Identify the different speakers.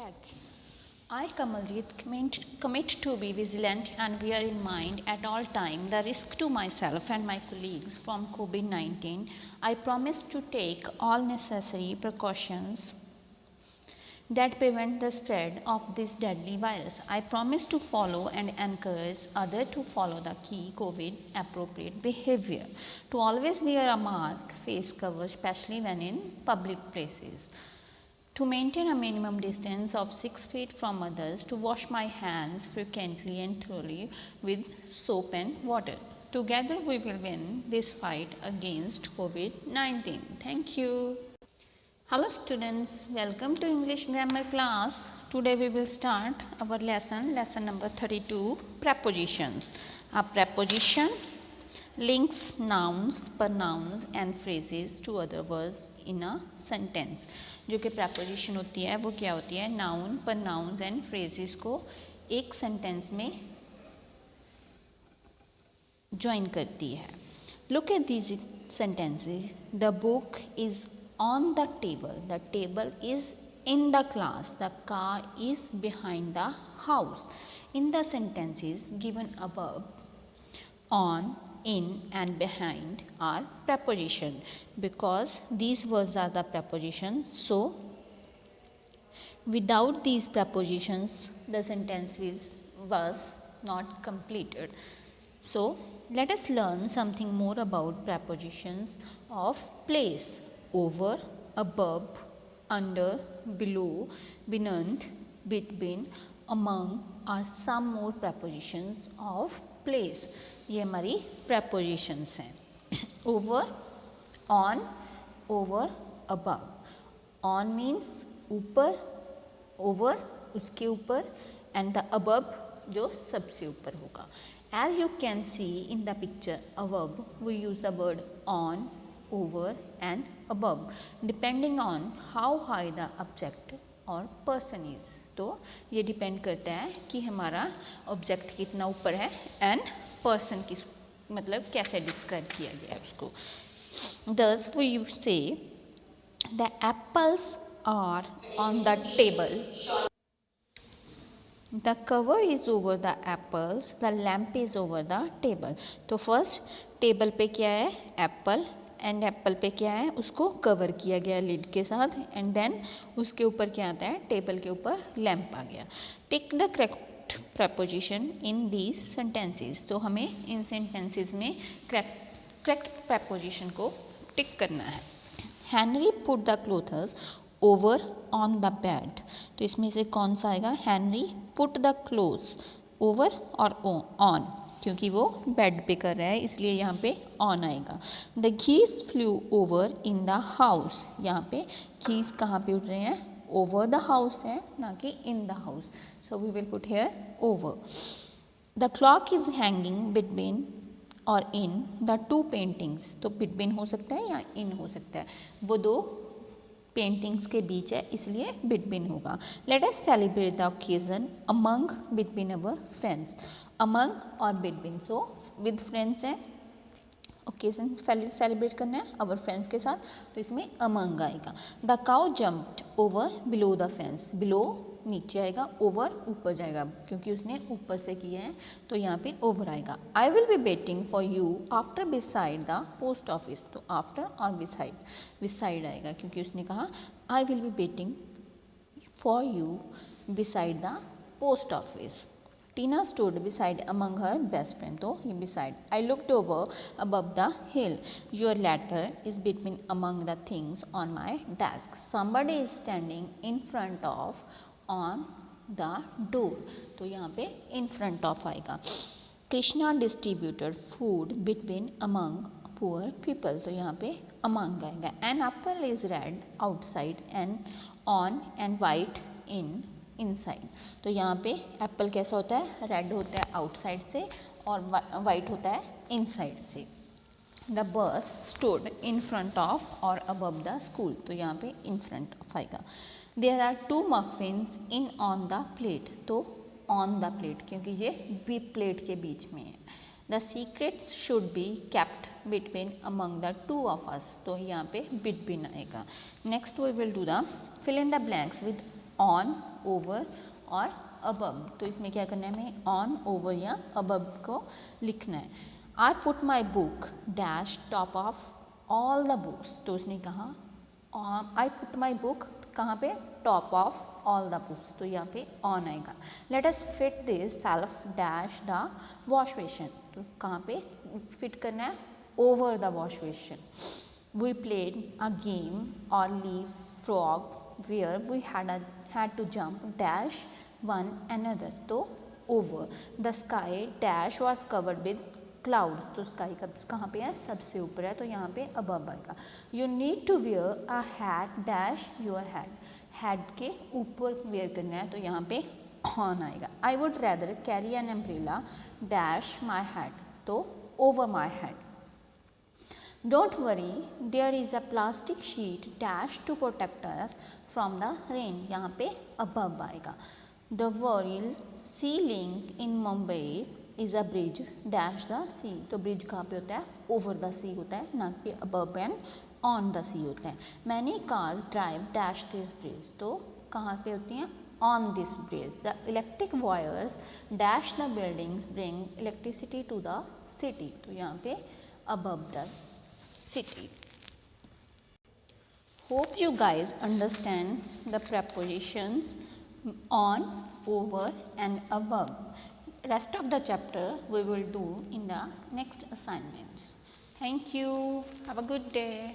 Speaker 1: Cats. I, Kamaljeet, commit to be vigilant and bear in mind at all time the risk to myself and my colleagues from COVID-19. I promise to take all necessary precautions that prevent the spread of this deadly virus. I promise to follow and encourage others to follow the key COVID appropriate behavior, to always wear a mask, face cover, especially when in public places, to maintain a minimum distance of 6 feet from others, to wash my hands frequently and thoroughly with soap and water. Together we will win this fight against COVID-19. Thank you. Hello students, welcome to English grammar class. Today we will start our lesson number 32, prepositions. A preposition links nouns, pronouns and phrases to other words in a sentence. जो कि preposition होती है वो क्या होती है, noun, pronouns and phrases को एक sentence में join करती है. Look at these sentences. The book is on the table is in the class, the car is behind the house. In the sentences given above, on, in and behind are preposition. Because these words are the prepositions, so without these prepositions the sentence was not completed. So let us learn something more about prepositions of place. Over, above, under, below, beneath, between, among are some more prepositions of place. ये हमारी prepositions हैं. Over, on, over, above. On means ऊपर, over उसके ऊपर and the above जो सबसे ऊपर होगा. As you can see in the picture above, we use the word on, over and above depending on how high the object or person is. तो ये depend करता है कि हमारा ऑब्जेक्ट कितना ऊपर है एंड पर्सन किस मतलब कैसे डिस्क्राइब किया गया है उसको. Thus we say the apples are on the table. The cover is over the apples. The lamp is over the table. तो फर्स्ट टेबल पे क्या है, एप्पल एंड एप्पल पे क्या है, उसको कवर किया गया लिड के साथ एंड देन उसके ऊपर क्या आता है, टेबल के ऊपर लैम्प आ गया. Tick the correct preposition in these sentences. तो हमें इन sentences में करेक्ट preposition को टिक करना है. Henry put the clothes over on the bed. तो इसमें से कौन सा आएगा, Henry put the clothes over और on, क्योंकि वो बेड पे कर रहा है इसलिए यहाँ पे ऑन आएगा. The geese flu over in the house. यहाँ पे geese कहाँ पे उड़ रहे हैं, ओवर द हाउस है ना कि in the house. So we will put here over. The clock is hanging between और इन द टू पेंटिंग्स. तो बिटवीन हो सकता है या इन हो सकता है, वो दो पेंटिंग्स के बीच है इसलिए बिटवीन होगा. Let us celebrate the occasion among between our friends. Among और बिटवीन, सो विद फ्रेंड्स है, ओकेजन सेलिब्रेट करना है अवर फ्रेंड्स के साथ, तो इसमें अमंग आएगा. The cow jumped over below the fence. Below नीचे आएगा, ओवर ऊपर जाएगा क्योंकि उसने ऊपर से किया है तो यहाँ पे ओवर आएगा. I will be waiting for you after beside the post office. तो आफ्टर और बिसाइड आएगा क्योंकि उसने कहा I will be waiting for you beside the post office. Tina stood beside among her best friend. तो ये beside. I looked over above the hill. Your letter is between among the things on my desk. Somebody is standing in front of on the door. तो यहाँ पे in front of आएगा. Krishna distributed food between among poor people. तो यहाँ पे among आएगा. An apple is red outside and on and white inside. तो यहाँ पे एप्पल कैसा होता है, रेड होता है आउटसाइड से और वाइट होता है इनसाइड से. The bus stood in front of और अबव द स्कूल. तो यहाँ पे इन फ्रंट ऑफ आएगा. There are two muffins in on the plate. तो ऑन द प्लेट क्योंकि ये बी प्लेट के बीच में है. The secrets should be kept between among the two of us. तो यहाँ पे बिटवीन आएगा. Next we will do the fill in the blanks with on, over और अबव। तो इसमें क्या करना है, हमें ऑन, ओवर या अबव को लिखना है। I put my book dash top of all the books. तो उसने कहा आई पुट माई बुक कहाँ पे, top of all the books, तो यहाँ पे ऑन आएगा। Let us fit this shelf dash the wash basin. तो कहाँ पे फिट करना है, over the wash basin. We played a game और leapfrog where we had to jump dash one another। तो over। the sky dash was covered with clouds। तो sky का कहाँ पे है, सबसे ऊपर है, तो यहाँ पे above आएगा। you need to wear a hat dash your head। head के ऊपर वेयर करना है, तो यहाँ पे on आएगा। I would rather carry an umbrella dash my head। तो over my head। Don't worry, there is a plastic sheet dash to protect us from the rain। यहाँ पे above आएगा। The Waril Sea Link in Mumbai is a bridge dash the sea। तो bridge कहाँ पे होता है, over the sea होता है, ना कि above and on the sea होता है। Many cars drive dash this bridge। तो कहाँ पे होती हैं, on this bridge। The electric wires dash the buildings bring electricity to the city। तो यहाँ पे above the city। Hope you guys understand the prepositions on, over and above. Rest of the chapter we will do in the next assignment. Thank you. Have a good day.